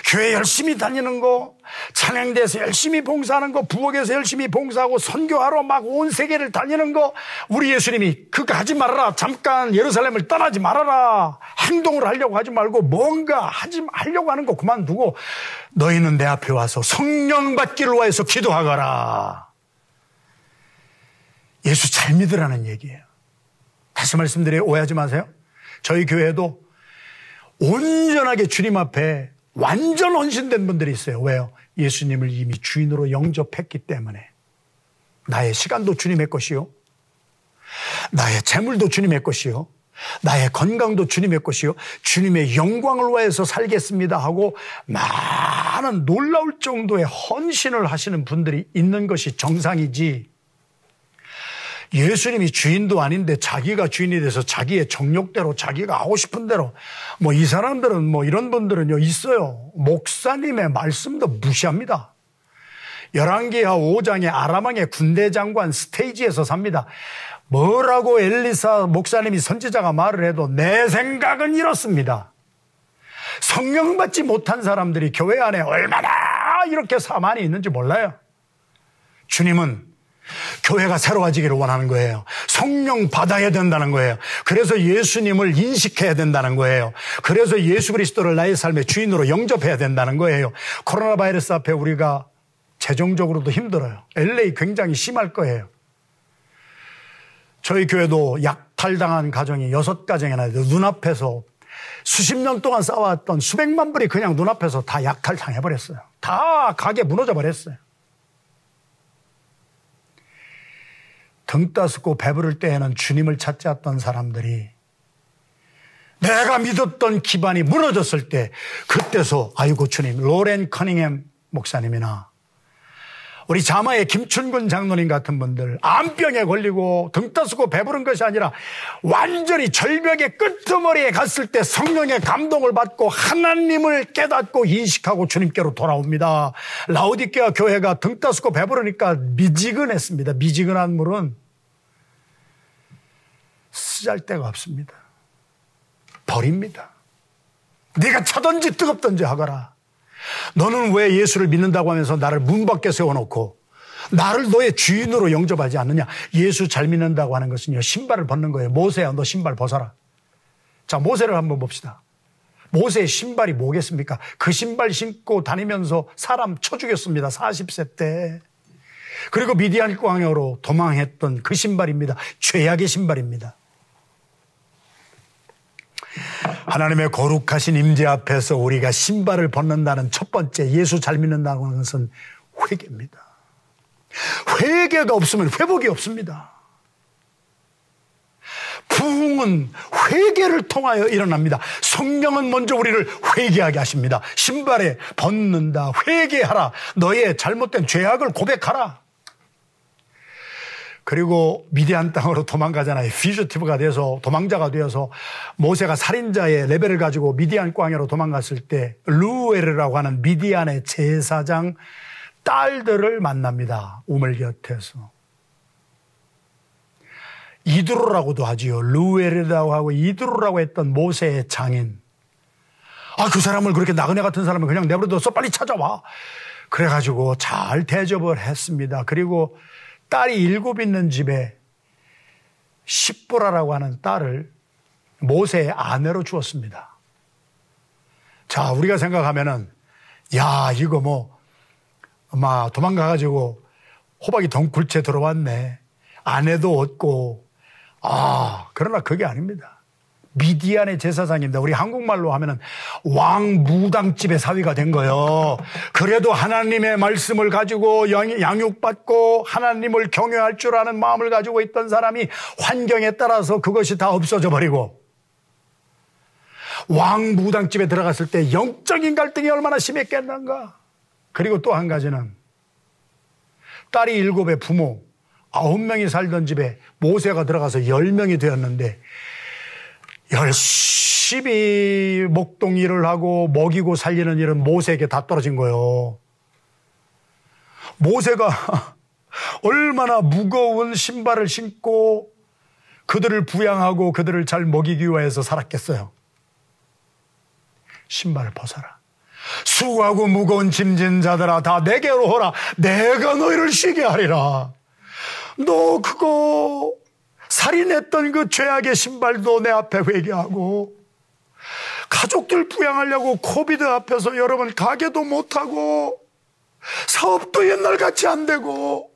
A: 교회 열심히 다니는 거, 찬양대에서 열심히 봉사하는 거, 부엌에서 열심히 봉사하고 선교하러 막 온 세계를 다니는 거, 우리 예수님이 그거 하지 말아라, 잠깐 예루살렘을 떠나지 말아라, 행동을 하려고 하지 말고 뭔가 하려고 하는 거 그만두고 너희는 내 앞에 와서 성령 받기를 위해서 기도하거라. 예수 잘 믿으라는 얘기예요. 다시 말씀드려요, 오해하지 마세요. 저희 교회도 온전하게 주님 앞에 완전 헌신된 분들이 있어요. 왜요? 예수님을 이미 주인으로 영접했기 때문에. 나의 시간도 주님의 것이요, 나의 재물도 주님의 것이요, 나의 건강도 주님의 것이요, 주님의 영광을 위해서 살겠습니다 하고 많은 놀라울 정도의 헌신을 하시는 분들이 있는 것이 정상이지, 예수님이 주인도 아닌데 자기가 주인이 돼서 자기의 정욕대로 자기가 하고 싶은 대로, 이 사람들은 이런 분들은요 있어요. 목사님의 말씀도 무시합니다. 열왕기하 5장의 아람왕의 군대 장관 스테이지에서 삽니다. 뭐라고 엘리사 목사님이 선지자가 말을 해도 내 생각은 이렇습니다. 성령 받지 못한 사람들이 교회 안에 얼마나 이렇게 사만이 있는지 몰라요. 주님은 교회가 새로워지기를 원하는 거예요. 성령 받아야 된다는 거예요. 그래서 예수님을 인식해야 된다는 거예요. 그래서 예수 그리스도를 나의 삶의 주인으로 영접해야 된다는 거예요. 코로나 바이러스 앞에 우리가 재정적으로도 힘들어요. LA 굉장히 심할 거예요. 저희 교회도 약탈당한 가정이 6가정이나 눈앞에서 수십 년 동안 쌓아왔던 수백만 불이 그냥 눈앞에서 다 약탈당해버렸어요. 다 가게 무너져 버렸어요. 등 따스고 배부를 때에는 주님을 찾지 않던 사람들이 내가 믿었던 기반이 무너졌을 때, 그때서 아이고 주님, 로렌 커닝햄 목사님이나 우리 자마의 김춘근 장로님 같은 분들 암병에 걸리고 등 따스고 배부른 것이 아니라 완전히 절벽의 끄트머리에 갔을 때 성령의 감동을 받고 하나님을 깨닫고 인식하고 주님께로 돌아옵니다. 라오디게아 교회가 등 따스고 배부르니까 미지근했습니다. 미지근한 물은 쓰잘데가 없습니다. 버립니다. 네가 차든지 뜨겁든지 하거라. 너는 왜 예수를 믿는다고 하면서 나를 문 밖에 세워놓고 나를 너의 주인으로 영접하지 않느냐. 예수 잘 믿는다고 하는 것은요, 신발을 벗는 거예요. 모세야, 너 신발 벗어라. 자, 모세를 한번 봅시다. 모세의 신발이 뭐겠습니까? 그 신발 신고 다니면서 사람 쳐 죽였습니다. 40세 때. 그리고 미디안 광야로 도망했던 그 신발입니다. 죄악의 신발입니다. 하나님의 거룩하신 임재 앞에서 우리가 신발을 벗는다는 첫 번째, 예수 잘 믿는다고 하는 것은 회개입니다. 회개가 없으면 회복이 없습니다. 부흥은 회개를 통하여 일어납니다. 성령은 먼저 우리를 회개하게 하십니다. 신발에 벗는다, 회개하라, 너의 잘못된 죄악을 고백하라. 그리고 미디안 땅으로 도망가잖아요. 퓨지티브가 돼서, 도망자가 되어서 모세가 살인자의 레벨을 가지고 미디안 광야로 도망갔을 때 루엘이라고 하는 미디안의 제사장 딸들을 만납니다. 우물 곁에서. 이드로라고도 하지요. 루엘이라고 하고 이드로라고 했던 모세의 장인. 그 사람을, 그렇게 나그네 같은 사람을 그냥 내버려둬서 빨리 찾아와. 그래가지고 잘 대접을 했습니다. 그리고 딸이 7 있는 집에 십보라라고 하는 딸을 모세의 아내로 주었습니다. 자, 우리가 생각하면은, 야, 이거 아마 도망가가지고 호박이 덩굴채 들어왔네. 아내도 얻고. 그러나 그게 아닙니다. 미디안의 제사장입니다. 우리 한국말로 하면은 왕무당집의 사위가 된 거예요. 그래도 하나님의 말씀을 가지고 양육받고 하나님을 경외할 줄 아는 마음을 가지고 있던 사람이 환경에 따라서 그것이 다 없어져 버리고, 왕 무당집에 들어갔을 때 영적인 갈등이 얼마나 심했겠는가. 그리고 또 한 가지는 딸이 7의 부모 9명이 살던 집에 모세가 들어가서 10명이 되었는데 열심히 목동 일을 하고 먹이고 살리는 일은 모세에게 다 떨어진 거예요. 모세가 얼마나 무거운 신발을 신고 그들을 부양하고 그들을 잘 먹이기 위해서 살았겠어요. 신발을 벗어라. 수고하고 무거운 짐진 자들아 다 내게로 오라. 내가 너희를 쉬게 하리라. 너 그거 살인했던 그 죄악의 신발도 내 앞에 회개하고 가족들 부양하려고 코비드 앞에서 여러분 가게도 못하고 사업도 옛날같이 안 되고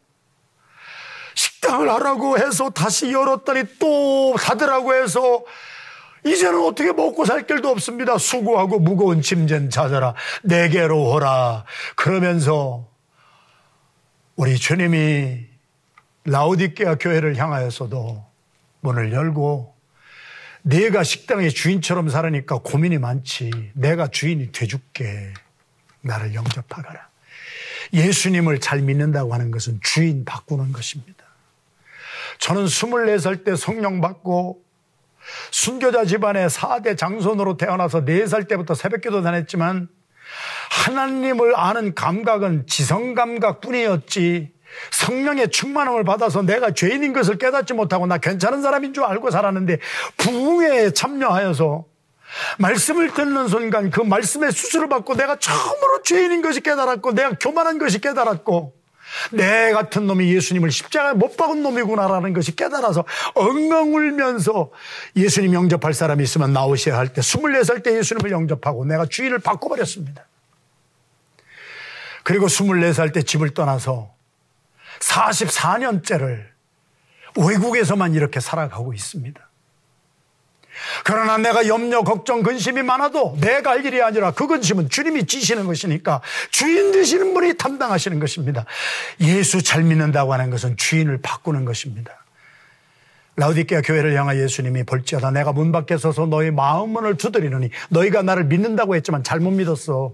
A: 식당을 하라고 해서 다시 열었더니 또 닫으라고 해서 이제는 어떻게 먹고 살 길도 없습니다. 수고하고 무거운 짐진 자들아 내게로 오라. 그러면서 우리 주님이 라오디게아 교회를 향하여서도 문을 열고 네가 식당의 주인처럼 살으니까 고민이 많지. 내가 주인이 돼줄게. 나를 영접하거라. 예수님을 잘 믿는다고 하는 것은 주인 바꾸는 것입니다. 저는 24살 때 성령 받고 순교자 집안의 4대 장손으로 태어나서 4살 때부터 새벽기도 다녔지만 하나님을 아는 감각은 지성감각뿐이었지 성령의 충만함을 받아서 내가 죄인인 것을 깨닫지 못하고 나 괜찮은 사람인 줄 알고 살았는데 부흥회에 참여하여서 말씀을 듣는 순간 그 말씀의 수술을 받고 내가 처음으로 죄인인 것이 깨달았고 내가 교만한 것이 깨달았고 내 같은 놈이 예수님을 십자가에 못 박은 놈이구나라는 것이 깨달아서 엉엉 울면서 예수님 영접할 사람이 있으면 나오셔야 할 때 24살 때 예수님을 영접하고 내가 주인을 바꿔버렸습니다. 그리고 24살 때 집을 떠나서 44년째를 외국에서만 이렇게 살아가고 있습니다. 그러나 내가 염려, 걱정, 근심이 많아도 내가 할 일이 아니라 그 근심은 주님이 지시는 것이니까 주인 되시는 분이 담당하시는 것입니다. 예수 잘 믿는다고 하는 것은 주인을 바꾸는 것입니다. 라오디게아 교회를 향하 예수님이 볼지어다 내가 문 밖에 서서 너희 마음문을 두드리느니 너희가 나를 믿는다고 했지만 잘못 믿었어.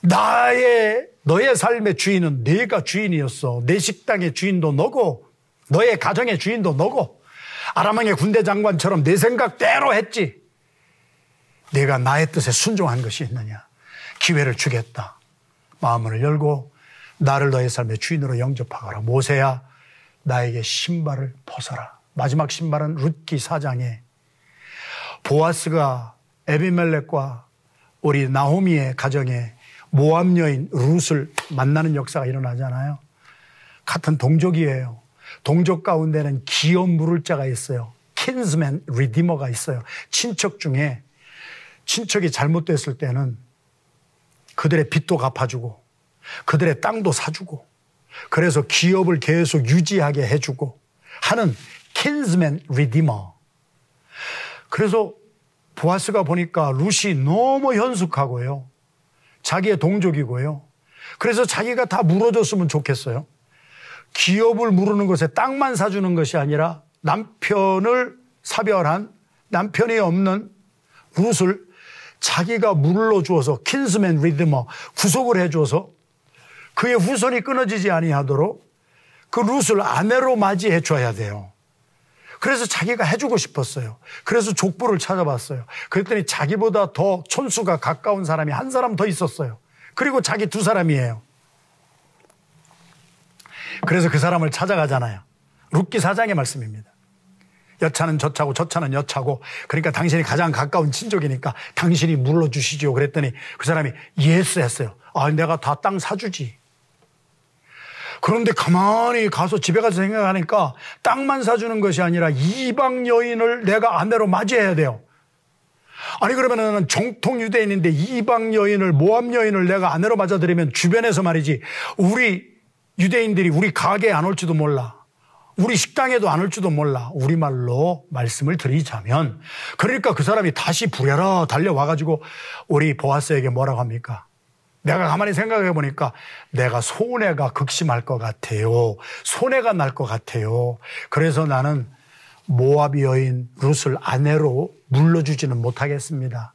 A: 너의 삶의 주인은 네가 주인이었어. 내 식당의 주인도 너고 너의 가정의 주인도 너고 아람왕의 군대 장관처럼 내 생각대로 했지. 내가 나의 뜻에 순종한 것이 있느냐. 기회를 주겠다. 마음을 열고 나를 너의 삶의 주인으로 영접하거라. 모세야 나에게 신발을 벗어라. 마지막 신발은 룻기 4장에 보아스가 에비멜렉과 우리 나호미의 가정에 모압 여인 룻을 만나는 역사가 일어나잖아요. 같은 동족이에요. 동족 가운데는 기업 물을 자가 있어요. kinsman redeemer가 있어요. 친척 중에 친척이 잘못됐을 때는 그들의 빚도 갚아주고 그들의 땅도 사주고 그래서 기업을 계속 유지하게 해주고 하는 kinsman redeemer. 그래서 보아스가 보니까 룻이 너무 현숙하고요. 자기의 동족이고요. 그래서 자기가 다 물어줬으면 좋겠어요. 기업을 무르는 것에 땅만 사주는 것이 아니라 남편을 사별한 남편이 없는 룻을 자기가 물러주어서 킨스맨 리드머 구속을 해줘서 그의 후손이 끊어지지 아니하도록 그 룻을 아내로 맞이해 줘야 돼요. 그래서 자기가 해주고 싶었어요. 그래서 족보를 찾아봤어요. 그랬더니 자기보다 더 촌수가 가까운 사람이 한 사람 더 있었어요. 그리고 자기 2사람이에요. 그래서 그 사람을 찾아가잖아요. 룻기 4장의 말씀입니다. 여차는 저차고 저차는 여차고 그러니까 당신이 가장 가까운 친족이니까 당신이 물러주시죠. 그랬더니 그 사람이 예스 했어요. 내가 다 땅 사주지. 그런데 가만히 가서 집에 가서 생각하니까 땅만 사주는 것이 아니라 이방 여인을 내가 아내로 맞이해야 돼요. 아니 그러면은 정통 유대인인데 이방 여인을 모압 여인을 내가 아내로 맞아들이면 주변에서 말이지 우리 유대인들이 우리 가게에 안 올지도 몰라. 우리 식당에도 안 올지도 몰라. 우리말로 말씀을 드리자면 그러니까 그 사람이 다시 부랴라 달려와가지고 우리 보아스에게 뭐라고 합니까? 내가 가만히 생각해 보니까 내가 손해가 극심할 것 같아요. 손해가 날 것 같아요. 그래서 나는 모압 여인 룻을 아내로 물러주지는 못하겠습니다.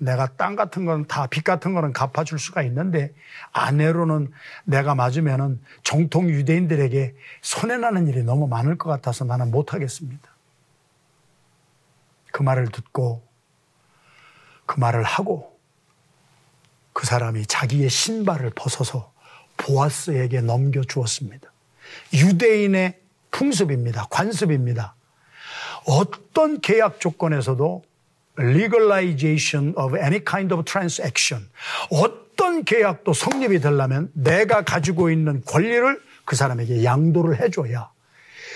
A: 내가 땅 같은 건 다 빚 같은 거는 갚아줄 수가 있는데 아내로는 내가 맞으면은 정통 유대인들에게 손해나는 일이 너무 많을 것 같아서 나는 못하겠습니다. 그 말을 듣고 그 말을 하고 그 사람이 자기의 신발을 벗어서 보아스에게 넘겨주었습니다. 유대인의 풍습입니다. 관습입니다. 어떤 계약 조건에서도 legalization of any kind of transaction, 어떤 계약도 성립이 되려면 내가 가지고 있는 권리를 그 사람에게 양도를 해줘야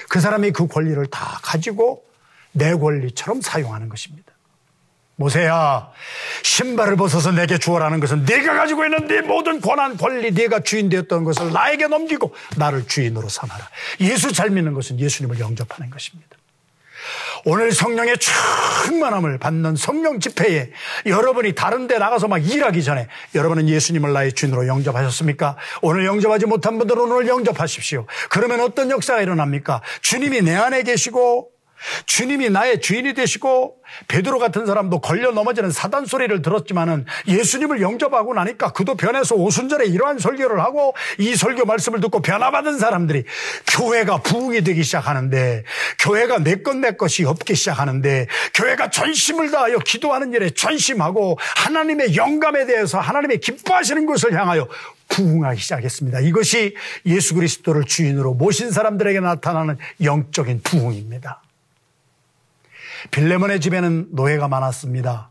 A: 그 사람이 그 권리를 다 가지고 내 권리처럼 사용하는 것입니다. 모세야, 신발을 벗어서 내게 주어라는 것은 네가 가지고 있는 네 모든 권한, 권리, 네가 주인 되었던 것을 나에게 넘기고 나를 주인으로 삼아라. 예수 잘 믿는 것은 예수님을 영접하는 것입니다. 오늘 성령의 충만함을 받는 성령 집회에 여러분이 다른 데 나가서 막 일하기 전에 여러분은 예수님을 나의 주인으로 영접하셨습니까? 오늘 영접하지 못한 분들은 오늘 영접하십시오. 그러면 어떤 역사가 일어납니까? 주님이 내 안에 계시고 주님이 나의 주인이 되시고 베드로 같은 사람도 걸려 넘어지는 사단 소리를 들었지만은 예수님을 영접하고 나니까 그도 변해서 오순절에 이러한 설교를 하고 이 설교 말씀을 듣고 변화받은 사람들이 교회가 부흥이 되기 시작하는데 교회가 내 것이 없기 시작하는데 교회가 전심을 다하여 기도하는 일에 전심하고 하나님의 영감에 대해서 하나님의 기뻐하시는 것을 향하여 부흥하기 시작했습니다. 이것이 예수 그리스도를 주인으로 모신 사람들에게 나타나는 영적인 부흥입니다. 빌레몬의 집에는 노예가 많았습니다.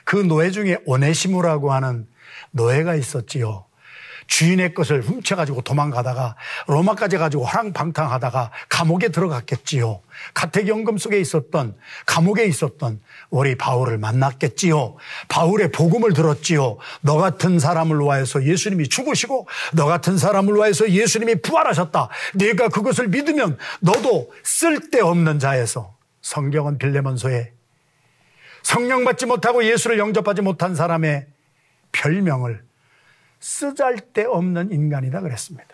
A: 그 노예 중에 오네시모라고 하는 노예가 있었지요. 주인의 것을 훔쳐가지고 도망가다가 로마까지 가지고 호랑방탕하다가 감옥에 들어갔겠지요. 가택연금 속에 있었던 감옥에 있었던 우리 바울을 만났겠지요. 바울의 복음을 들었지요. 너 같은 사람을 위하여서 예수님이 죽으시고 너 같은 사람을 위하여서 예수님이 부활하셨다. 네가 그것을 믿으면 너도 쓸데없는 자에서, 성경은 빌레몬서에 성령 받지 못하고 예수를 영접하지 못한 사람의 별명을 쓰잘데없는 인간이다 그랬습니다.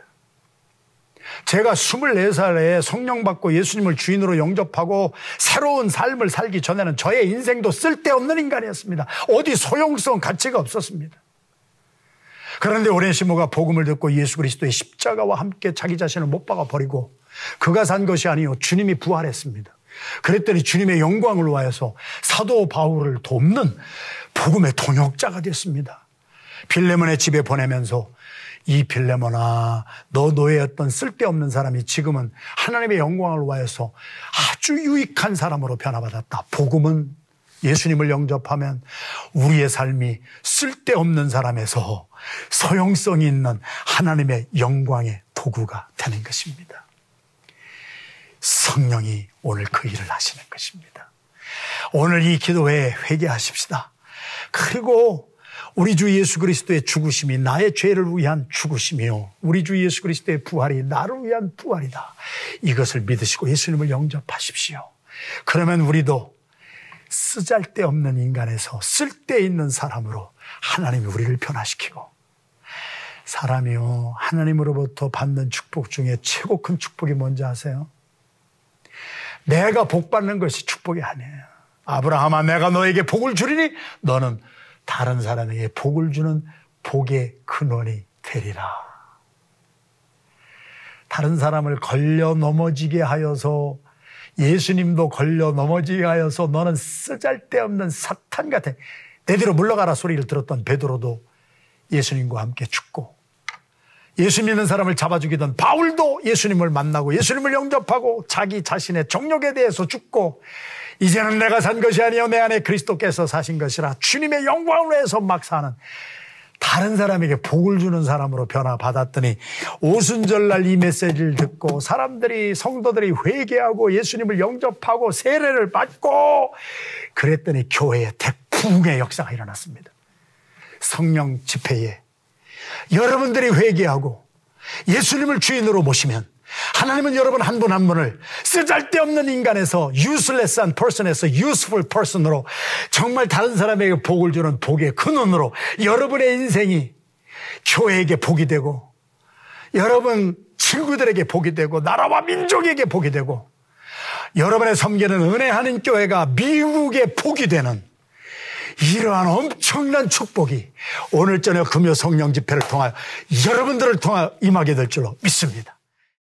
A: 제가 24살에 성령 받고 예수님을 주인으로 영접하고 새로운 삶을 살기 전에는 저의 인생도 쓸데없는 인간이었습니다. 어디 소용성 가치가 없었습니다. 그런데 오네시모가 복음을 듣고 예수 그리스도의 십자가와 함께 자기 자신을 못 박아 버리고 그가 산 것이 아니요 주님이 부활했습니다. 그랬더니 주님의 영광을 위하여서 사도 바울을 돕는 복음의 동역자가 됐습니다. 빌레몬의 집에 보내면서 이 빌레몬아, 너 노예였던 쓸데없는 사람이 지금은 하나님의 영광을 위하여서 아주 유익한 사람으로 변화받았다. 복음은 예수님을 영접하면 우리의 삶이 쓸데없는 사람에서 소용성이 있는 하나님의 영광의 도구가 되는 것입니다. 성령이 오늘 그 일을 하시는 것입니다. 오늘 이 기도회에 회개하십시다. 그리고 우리 주 예수 그리스도의 죽으심이 나의 죄를 위한 죽으심이요 우리 주 예수 그리스도의 부활이 나를 위한 부활이다. 이것을 믿으시고 예수님을 영접하십시오. 그러면 우리도 쓰잘데없는 인간에서 쓸데있는 사람으로 하나님이 우리를 변화시키고, 사람이요 하나님으로부터 받는 축복 중에 최고 큰 축복이 뭔지 아세요? 내가 복 받는 것이 축복이 아니에요. 아브라함아, 내가 너에게 복을 주리니 너는 다른 사람에게 복을 주는 복의 근원이 되리라. 다른 사람을 걸려 넘어지게 하여서, 예수님도 걸려 넘어지게 하여서 너는 쓰잘데없는 사탄 같아, 내 뒤로 물러가라 소리를 들었던 베드로도 예수님과 함께 죽고, 예수 믿는 사람을 잡아 죽이던 바울도 예수님을 만나고 예수님을 영접하고 자기 자신의 정욕에 대해서 죽고, 이제는 내가 산 것이 아니요 내 안에 그리스도께서 사신 것이라 주님의 영광을 위해서 막 사는, 다른 사람에게 복을 주는 사람으로 변화받았더니 오순절날 이 메시지를 듣고 사람들이, 성도들이 회개하고 예수님을 영접하고 세례를 받고 그랬더니 교회에 대부흥의 역사가 일어났습니다. 성령 집회에 여러분들이 회개하고 예수님을 주인으로 모시면 하나님은 여러분 한 분 한 분을 쓰잘데없는 인간에서 useless한 person에서 useful person으로 정말 다른 사람에게 복을 주는 복의 근원으로 여러분의 인생이 교회에게 복이 되고, 여러분 친구들에게 복이 되고, 나라와 민족에게 복이 되고, 여러분의 섬기는 은혜 하는 교회가 미국의 복이 되는, 이러한 엄청난 축복이 오늘 저녁 금요 성령 집회를 통하여 여러분들을 통하여 임하게 될 줄로 믿습니다.